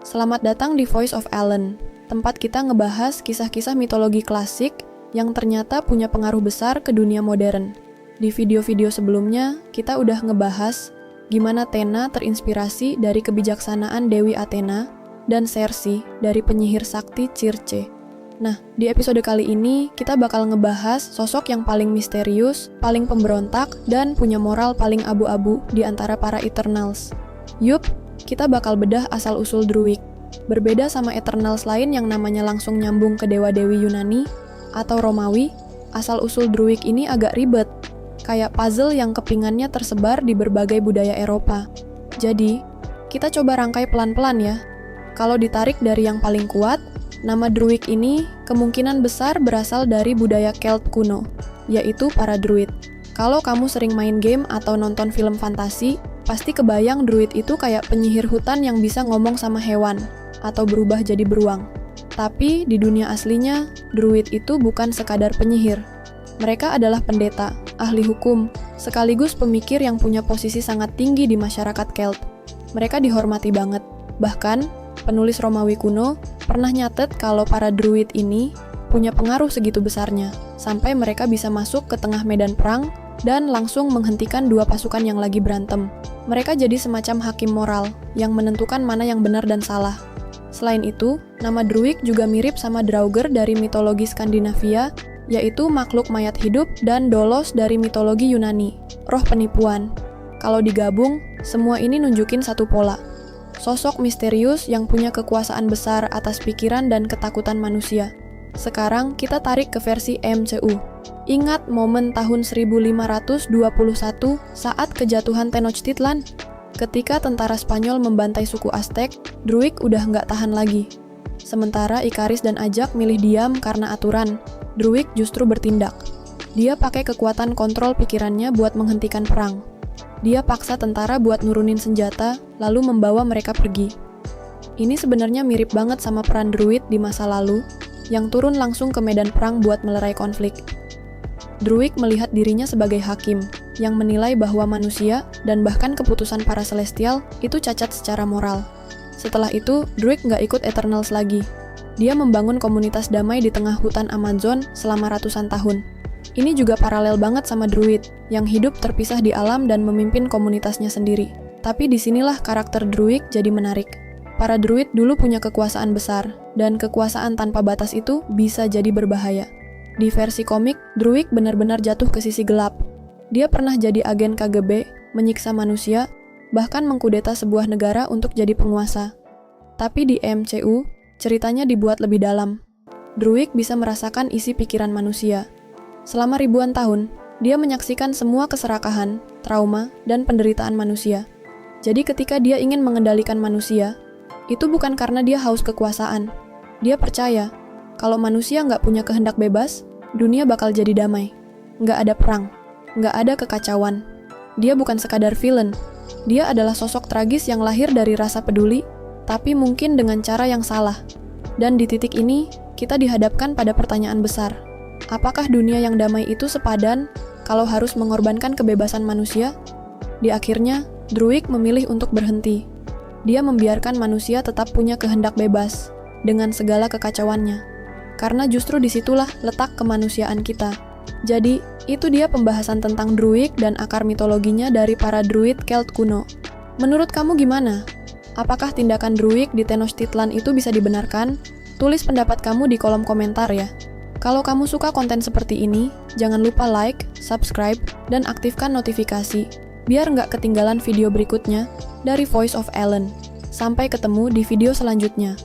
Selamat datang di Voice of Ellen, tempat kita ngebahas kisah-kisah mitologi klasik yang ternyata punya pengaruh besar ke dunia modern. Di video-video sebelumnya, kita udah ngebahas gimana Athena terinspirasi dari kebijaksanaan Dewi Athena dan Circe dari penyihir sakti Circe. Nah, di episode kali ini kita bakal ngebahas sosok yang paling misterius, paling pemberontak, dan punya moral paling abu-abu di antara para Eternals. Yup, kita bakal bedah asal-usul Druid. Berbeda sama Eternals lain yang namanya langsung nyambung ke dewa-dewi Yunani atau Romawi, asal-usul Druid ini agak ribet, kayak puzzle yang kepingannya tersebar di berbagai budaya Eropa. Jadi, kita coba rangkai pelan-pelan ya. Kalau ditarik dari yang paling kuat, nama Druid ini kemungkinan besar berasal dari budaya Celt kuno, yaitu para Druid. Kalau kamu sering main game atau nonton film fantasi, pasti kebayang Druid itu kayak penyihir hutan yang bisa ngomong sama hewan, atau berubah jadi beruang. Tapi di dunia aslinya, Druid itu bukan sekadar penyihir. Mereka adalah pendeta, ahli hukum, sekaligus pemikir yang punya posisi sangat tinggi di masyarakat Celt. Mereka dihormati banget. Bahkan, penulis Romawi kuno pernah nyatet kalau para Druid ini punya pengaruh segitu besarnya, sampai mereka bisa masuk ke tengah medan perang dan langsung menghentikan dua pasukan yang lagi berantem. Mereka jadi semacam hakim moral yang menentukan mana yang benar dan salah. Selain itu, nama Druid juga mirip sama Draugr dari mitologi Skandinavia, yaitu makhluk mayat hidup, dan Dolos dari mitologi Yunani, roh penipuan. Kalau digabung, semua ini nunjukin satu pola. Sosok misterius yang punya kekuasaan besar atas pikiran dan ketakutan manusia. Sekarang kita tarik ke versi MCU. Ingat momen tahun 1521 saat kejatuhan Tenochtitlan? Ketika tentara Spanyol membantai suku Aztec, Druid udah nggak tahan lagi. Sementara Ikaris dan Ajak milih diam karena aturan, Druid justru bertindak. Dia pakai kekuatan kontrol pikirannya buat menghentikan perang. Dia paksa tentara buat nurunin senjata, lalu membawa mereka pergi. Ini sebenarnya mirip banget sama peran Druid di masa lalu, yang turun langsung ke medan perang buat melerai konflik. Druid melihat dirinya sebagai hakim, yang menilai bahwa manusia dan bahkan keputusan para celestial itu cacat secara moral. Setelah itu, Druid nggak ikut Eternals lagi. Dia membangun komunitas damai di tengah hutan Amazon selama ratusan tahun. Ini juga paralel banget sama Druid, yang hidup terpisah di alam dan memimpin komunitasnya sendiri. Tapi disinilah karakter Druid jadi menarik. Para Druid dulu punya kekuasaan besar, dan kekuasaan tanpa batas itu bisa jadi berbahaya. Di versi komik, Druid benar-benar jatuh ke sisi gelap. Dia pernah jadi agen KGB, menyiksa manusia, bahkan mengkudeta sebuah negara untuk jadi penguasa. Tapi di MCU, ceritanya dibuat lebih dalam. Druid bisa merasakan isi pikiran manusia. Selama ribuan tahun, dia menyaksikan semua keserakahan, trauma, dan penderitaan manusia. Jadi ketika dia ingin mengendalikan manusia, itu bukan karena dia haus kekuasaan. Dia percaya, kalau manusia nggak punya kehendak bebas, dunia bakal jadi damai. Nggak ada perang, nggak ada kekacauan. Dia bukan sekadar villain. Dia adalah sosok tragis yang lahir dari rasa peduli, tapi mungkin dengan cara yang salah. Dan di titik ini, kita dihadapkan pada pertanyaan besar. Apakah dunia yang damai itu sepadan kalau harus mengorbankan kebebasan manusia? Di akhirnya, Druid memilih untuk berhenti. Dia membiarkan manusia tetap punya kehendak bebas, dengan segala kekacauannya. Karena justru disitulah letak kemanusiaan kita. Jadi, itu dia pembahasan tentang Druid dan akar mitologinya dari para Druid Celt kuno. Menurut kamu gimana? Apakah tindakan Druid di Tenochtitlan itu bisa dibenarkan? Tulis pendapat kamu di kolom komentar ya. Kalau kamu suka konten seperti ini, jangan lupa like, subscribe, dan aktifkan notifikasi, biar nggak ketinggalan video berikutnya dari Voice of Ellen. Sampai ketemu di video selanjutnya.